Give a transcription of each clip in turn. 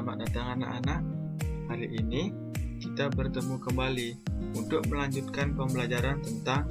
Selamat datang anak-anak. Hari ini kita bertemu kembali untuk melanjutkan pembelajaran tentang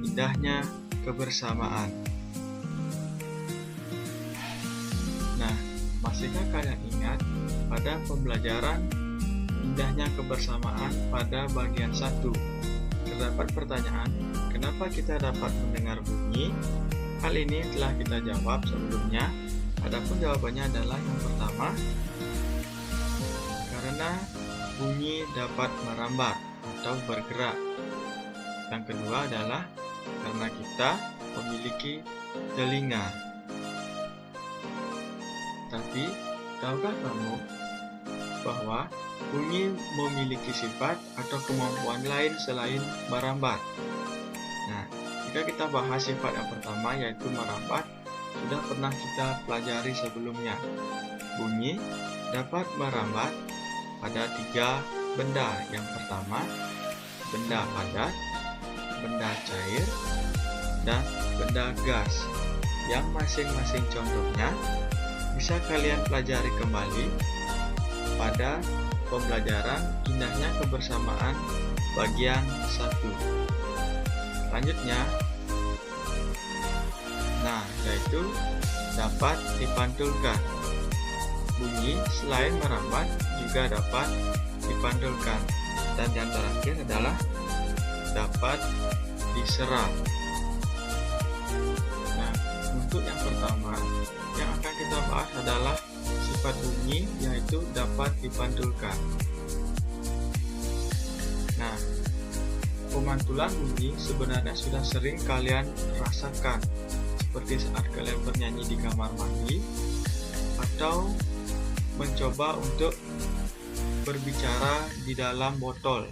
indahnya kebersamaan. Nah, masihkah kalian ingat pada pembelajaran indahnya kebersamaan pada bagian 1? Terdapat pertanyaan, kenapa kita dapat mendengar bunyi? Hal ini telah kita jawab sebelumnya. Adapun jawabannya adalah yang pertama, karena bunyi dapat merambat atau bergerak. Yang kedua adalah karena kita memiliki telinga. Tapi, tahukah kamu bahwa bunyi memiliki sifat atau kemampuan lain selain merambat? Nah, jika kita bahas sifat yang pertama yaitu merambat, sudah pernah kita pelajari sebelumnya. Bunyi dapat merambat pada 3 benda. Yang pertama, benda padat, benda cair, dan benda gas. Yang masing-masing contohnya bisa kalian pelajari kembali pada pembelajaran indahnya kebersamaan bagian 1. Selanjutnya, yaitu dapat dipantulkan. Bunyi selain merambat juga dapat dipantulkan. Dan yang terakhir adalah dapat diserap. Nah, untuk yang pertama yang akan kita bahas adalah sifat bunyi, yaitu dapat dipantulkan. Nah, pemantulan bunyi sebenarnya sudah sering kalian rasakan, seperti saat kalian bernyanyi di kamar mandi atau mencoba untuk berbicara di dalam botol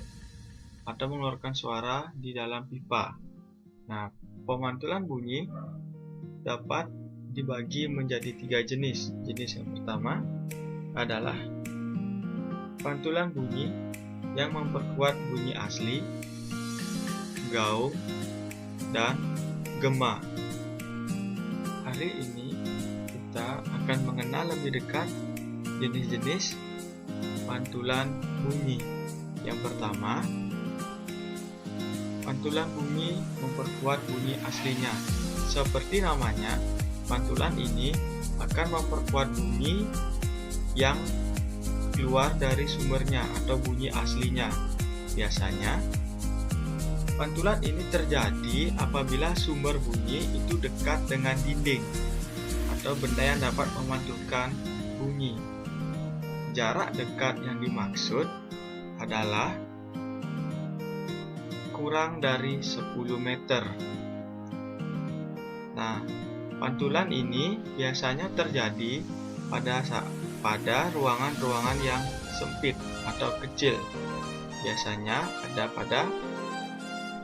atau mengeluarkan suara di dalam pipa. Nah, pemantulan bunyi dapat dibagi menjadi 3 jenis. Jenis yang pertama adalah pantulan bunyi yang memperkuat bunyi asli, gaung, dan gema. Hari ini kita akan mengenal lebih dekat jenis-jenis pantulan bunyi. Yang pertama, pantulan bunyi memperkuat bunyi aslinya. Seperti namanya, pantulan ini akan memperkuat bunyi yang keluar dari sumbernya atau bunyi aslinya. Biasanya, pantulan ini terjadi apabila sumber bunyi itu dekat dengan dinding atau benda yang dapat memantulkan bunyi. Jarak dekat yang dimaksud adalah kurang dari 10 meter. Nah, pantulan ini biasanya terjadi pada ruangan-ruangan yang sempit atau kecil. Biasanya ada pada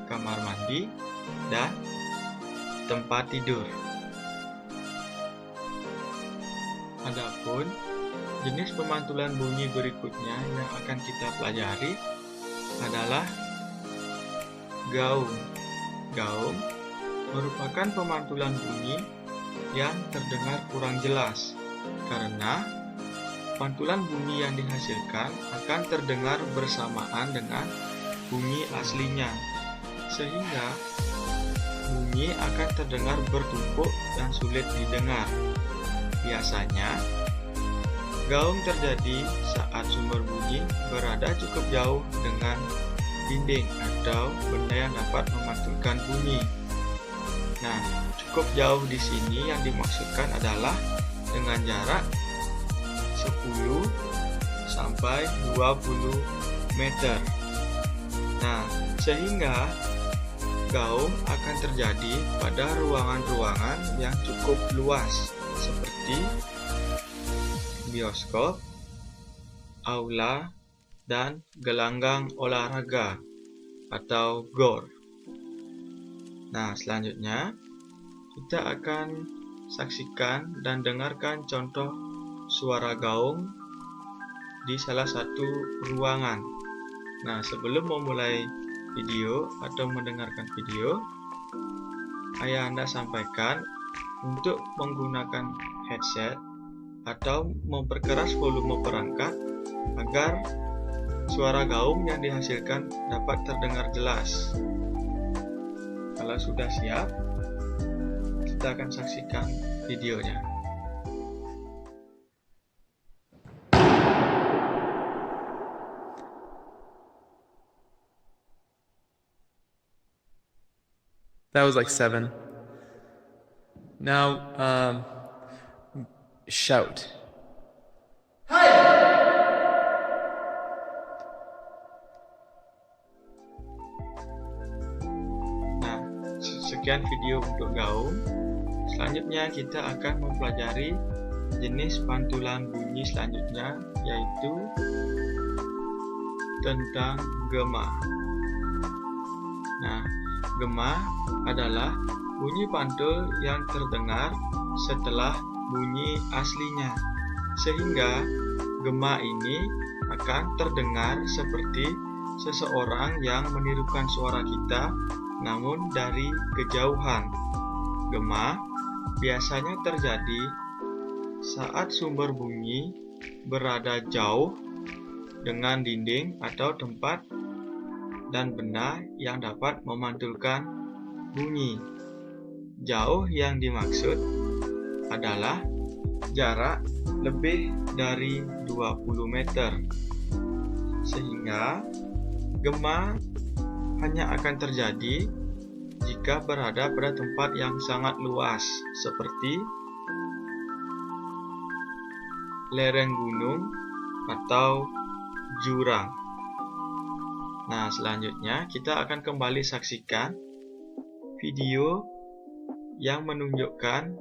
kamar mandi dan tempat tidur. Adapun jenis pemantulan bunyi berikutnya yang akan kita pelajari adalah gaung. Gaung merupakan pemantulan bunyi yang terdengar kurang jelas karena pantulan bunyi yang dihasilkan akan terdengar bersamaan dengan bunyi aslinya, sehingga bunyi akan terdengar bertumpuk dan sulit didengar. Biasanya, gaung terjadi saat sumber bunyi berada cukup jauh dengan dinding atau benda yang dapat memantulkan bunyi. Nah, cukup jauh di sini yang dimaksudkan adalah dengan jarak 10 sampai 20 meter. Nah, sehingga gaung akan terjadi pada ruangan-ruangan yang cukup luas seperti bioskop, aula, dan gelanggang olahraga atau GOR. Nah, selanjutnya kita akan saksikan dan dengarkan contoh suara gaung di salah satu ruangan. Nah, sebelum memulai video atau mendengarkan video, ayah Anda sampaikan untuk menggunakan headset atau memperkeras volume perangkat agar suara gaung yang dihasilkan dapat terdengar jelas. Kalau sudah siap, kita akan saksikan videonya. That was like 7. Now, shout. Nah, sekian video untuk gaung. Selanjutnya kita akan mempelajari jenis pantulan bunyi selanjutnya, yaitu tentang gema. Nah, gema adalah bunyi pantul yang terdengar setelah bunyi aslinya, sehingga gema ini akan terdengar seperti seseorang yang menirukan suara kita, namun dari kejauhan. Gema biasanya terjadi saat sumber bunyi berada jauh dengan dinding atau tempat dan benda yang dapat memantulkan bunyi. Jauh yang dimaksud adalah jarak lebih dari 20 meter. Sehingga gema hanya akan terjadi jika berada pada tempat yang sangat luas, seperti lereng gunung atau jurang. Nah, selanjutnya kita akan kembali saksikan video yang menunjukkan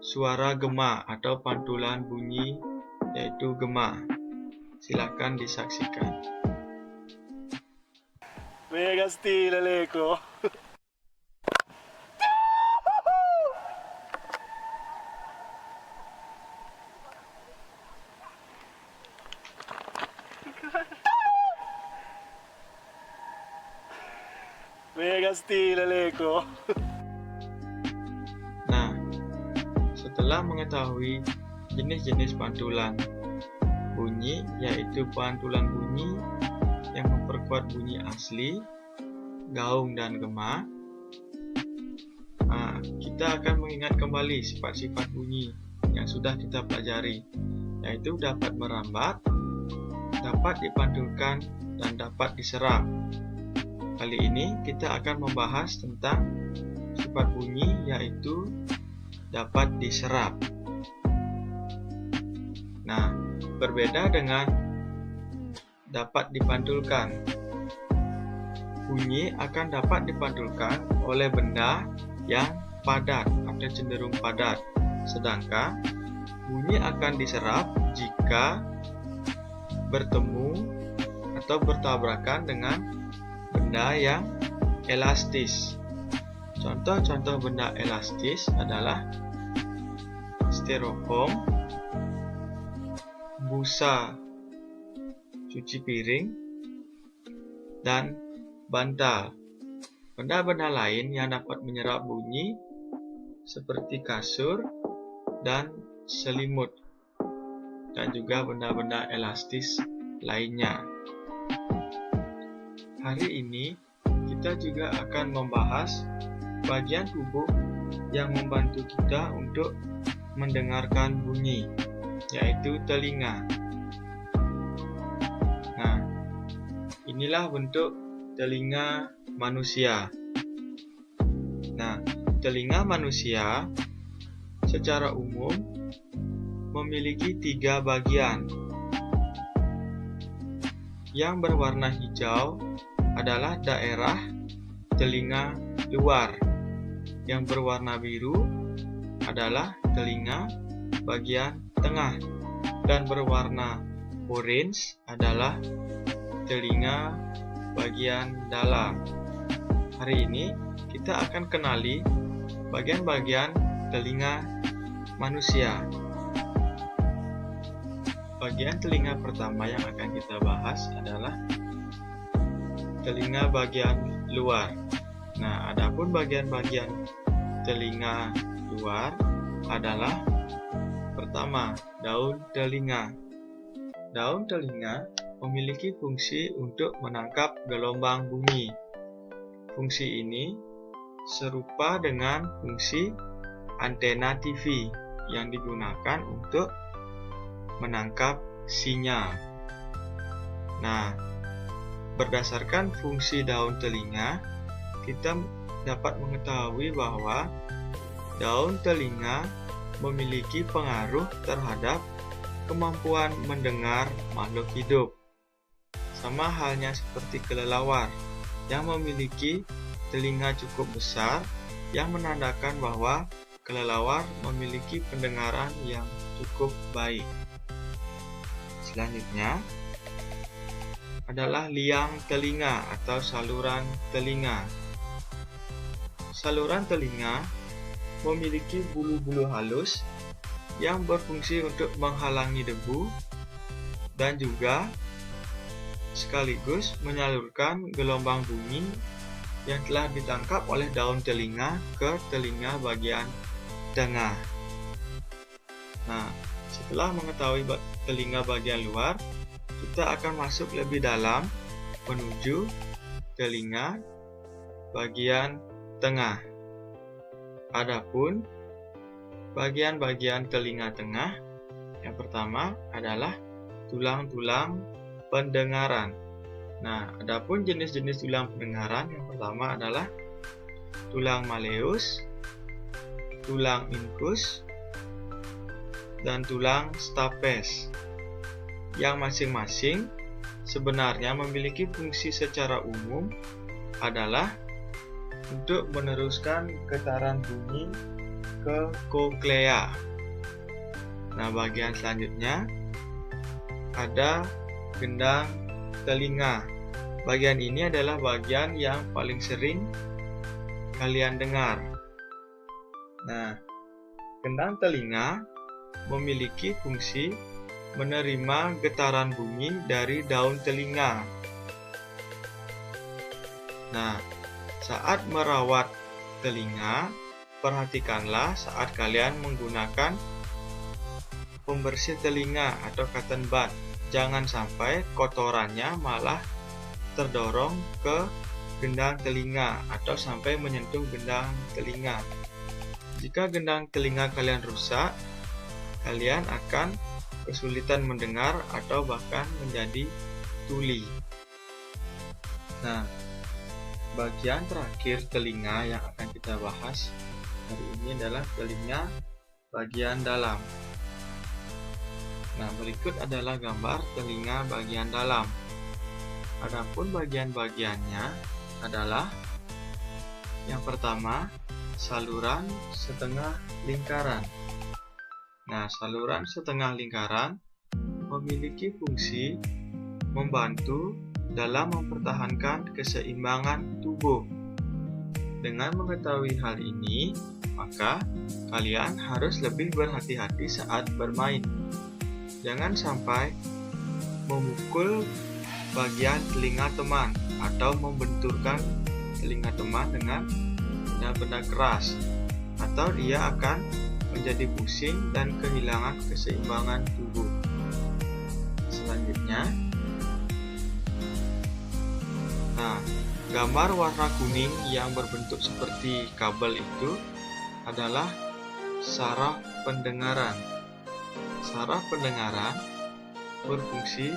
suara gema atau pantulan bunyi, yaitu gema. Silakan disaksikan. Mega stile Leko. Mega stile Leko. Nah, setelah mengetahui jenis-jenis pantulan bunyi, yaitu pantulan bunyi yang memperkuat bunyi asli, gaung, dan gema, nah, kita akan mengingat kembali sifat-sifat bunyi yang sudah kita pelajari, yaitu dapat merambat, dapat dipantulkan, dan dapat diserap. Kali ini kita akan membahas tentang sifat bunyi, yaitu dapat diserap. Nah, berbeda dengan dapat dipantulkan. Bunyi akan dapat dipantulkan oleh benda yang padat atau cenderung padat, sedangkan bunyi akan diserap jika bertemu atau bertabrakan dengan benda yang elastis. Contoh-contoh benda elastis adalah styrofoam, busa cuci piring, dan bantal. Benda-benda lain yang dapat menyerap bunyi seperti kasur dan selimut, dan juga benda-benda elastis lainnya. Hari ini kita juga akan membahas bagian tubuh yang membantu kita untuk mendengarkan bunyi, yaitu telinga. Nah, inilah bentuk telinga manusia. Nah, telinga manusia secara umum memiliki 3 bagian. Yang berwarna hijau adalah daerah telinga luar. Yang berwarna biru adalah telinga bagian tengah, dan berwarna orange adalah telinga bagian dalam. Hari ini kita akan kenali bagian-bagian telinga manusia. Bagian telinga pertama yang akan kita bahas adalah telinga bagian luar. Nah, adapun bagian-bagian telinga luar adalah pertama, daun telinga. Daun telinga memiliki fungsi untuk menangkap gelombang bumi. Fungsi ini serupa dengan fungsi antena TV yang digunakan untuk menangkap sinyal. Nah, berdasarkan fungsi daun telinga, kita dapat mengetahui bahwa daun telinga memiliki pengaruh terhadap kemampuan mendengar makhluk hidup. Sama halnya seperti kelelawar yang memiliki telinga cukup besar yang menandakan bahwa kelelawar memiliki pendengaran yang cukup baik. Selanjutnya adalah liang telinga atau saluran telinga. Saluran telinga memiliki bulu-bulu halus yang berfungsi untuk menghalangi debu dan juga sekaligus menyalurkan gelombang bumi yang telah ditangkap oleh daun telinga ke telinga bagian tengah. Nah, setelah mengetahui telinga bagian luar, kita akan masuk lebih dalam menuju telinga bagian tengah. Adapun bagian-bagian telinga tengah, yang pertama adalah tulang-tulang pendengaran. Nah, adapun jenis-jenis tulang pendengaran, yang pertama adalah tulang malleus, tulang incus, dan tulang stapes, yang masing-masing sebenarnya memiliki fungsi secara umum adalah untuk meneruskan getaran bumi ke koklea. Nah, bagian selanjutnya ada gendang telinga. Bagian ini adalah bagian yang paling sering kalian dengar. Nah, gendang telinga memiliki fungsi menerima getaran bumi dari daun telinga. Nah, saat merawat telinga, perhatikanlah saat kalian menggunakan pembersih telinga atau cotton bud. Jangan sampai kotorannya malah terdorong ke gendang telinga atau sampai menyentuh gendang telinga. Jika gendang telinga kalian rusak, kalian akan kesulitan mendengar atau bahkan menjadi tuli. Nah, bagian terakhir telinga yang akan kita bahas hari ini adalah telinga bagian dalam. Nah, berikut adalah gambar telinga bagian dalam. Adapun bagian-bagiannya adalah yang pertama, saluran setengah lingkaran. Nah, saluran setengah lingkaran memiliki fungsi membantu dalam mempertahankan keseimbangan tubuh. Dengan mengetahui hal ini, maka kalian harus lebih berhati-hati saat bermain. Jangan sampai memukul bagian telinga teman atau membenturkan telinga teman dengan benda-benda keras, atau dia akan menjadi pusing dan kehilangan keseimbangan tubuh. Selanjutnya, gambar warna kuning yang berbentuk seperti kabel itu adalah saraf pendengaran. Saraf pendengaran berfungsi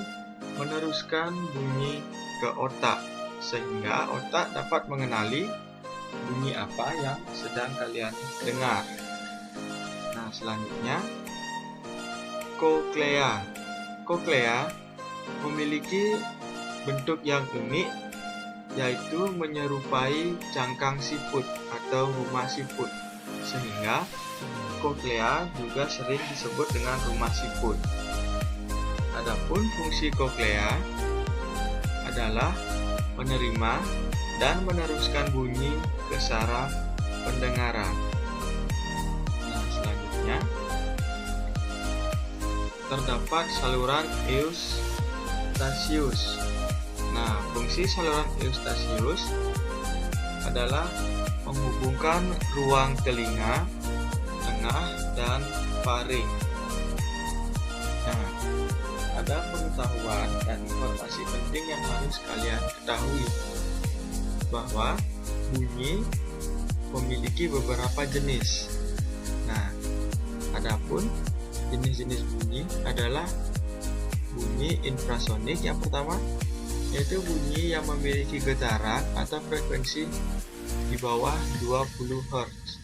meneruskan bunyi ke otak, sehingga otak dapat mengenali bunyi apa yang sedang kalian dengar. Nah, selanjutnya, koklea. Koklea memiliki bentuk yang unik, yaitu menyerupai cangkang siput atau rumah siput, sehingga koklea juga sering disebut dengan rumah siput. Adapun fungsi koklea adalah menerima dan meneruskan bunyi ke saraf pendengaran. Nah, selanjutnya terdapat saluran eustasius. Nah, fungsi saluran eustasius adalah menghubungkan ruang telinga, tengah, dan faring. ada pengetahuan dan informasi penting yang harus kalian ketahui, bahwa bunyi memiliki beberapa jenis. Nah, adapun jenis-jenis bunyi adalah bunyi infrasonik yang pertama, yaitu bunyi yang memiliki getaran atau frekuensi di bawah 20 Hz.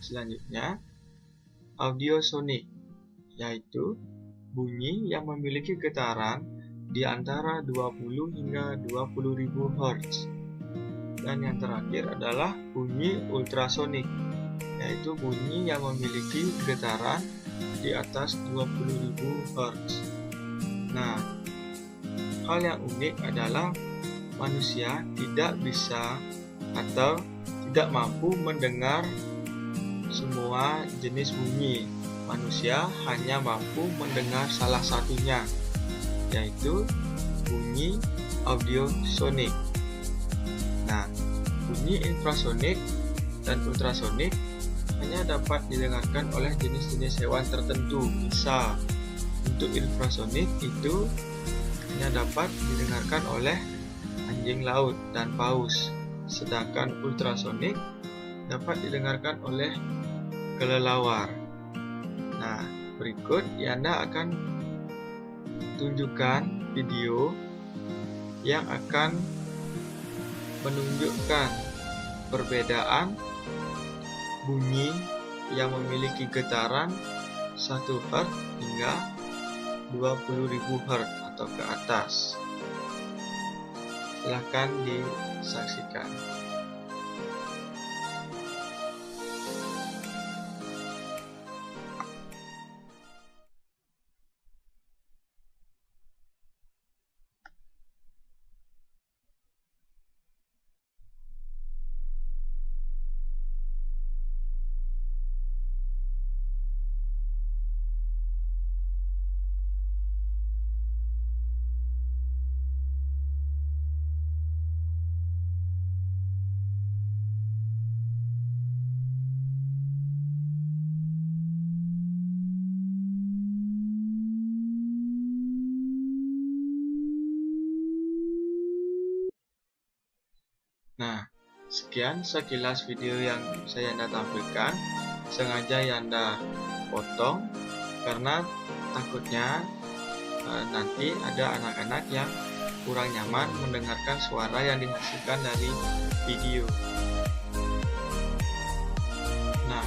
Selanjutnya, audiosonik, yaitu bunyi yang memiliki getaran di antara 20 hingga 20.000 Hz. Dan yang terakhir adalah bunyi ultrasonik, yaitu bunyi yang memiliki getaran di atas 20.000 Hz. Nah, hal yang unik adalah manusia tidak bisa atau tidak mampu mendengar semua jenis bunyi. Manusia hanya mampu mendengar salah satunya, yaitu bunyi audiosonik. Nah, bunyi infrasonik dan ultrasonik hanya dapat didengarkan oleh jenis-jenis hewan tertentu. Misal, untuk infrasonik itu hanya dapat didengarkan oleh anjing laut dan paus, sedangkan ultrasonik dapat didengarkan oleh kelelawar. Nah, berikut Yanda akan tunjukkan video yang akan menunjukkan perbedaan bunyi yang memiliki getaran 1 Hz hingga 20.000 Hz atau ke atas. Silahkan disaksikan. Nah, sekian sekilas video yang saya Yanda tampilkan. Sengaja Yanda potong karena takutnya nanti ada anak-anak yang kurang nyaman mendengarkan suara yang dihasilkan dari video. Nah,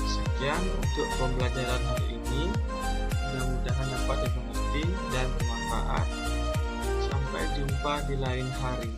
sekian untuk pembelajaran hari ini. Mudah-mudahan dapat dimengerti dan bermanfaat. Sampai jumpa di lain hari.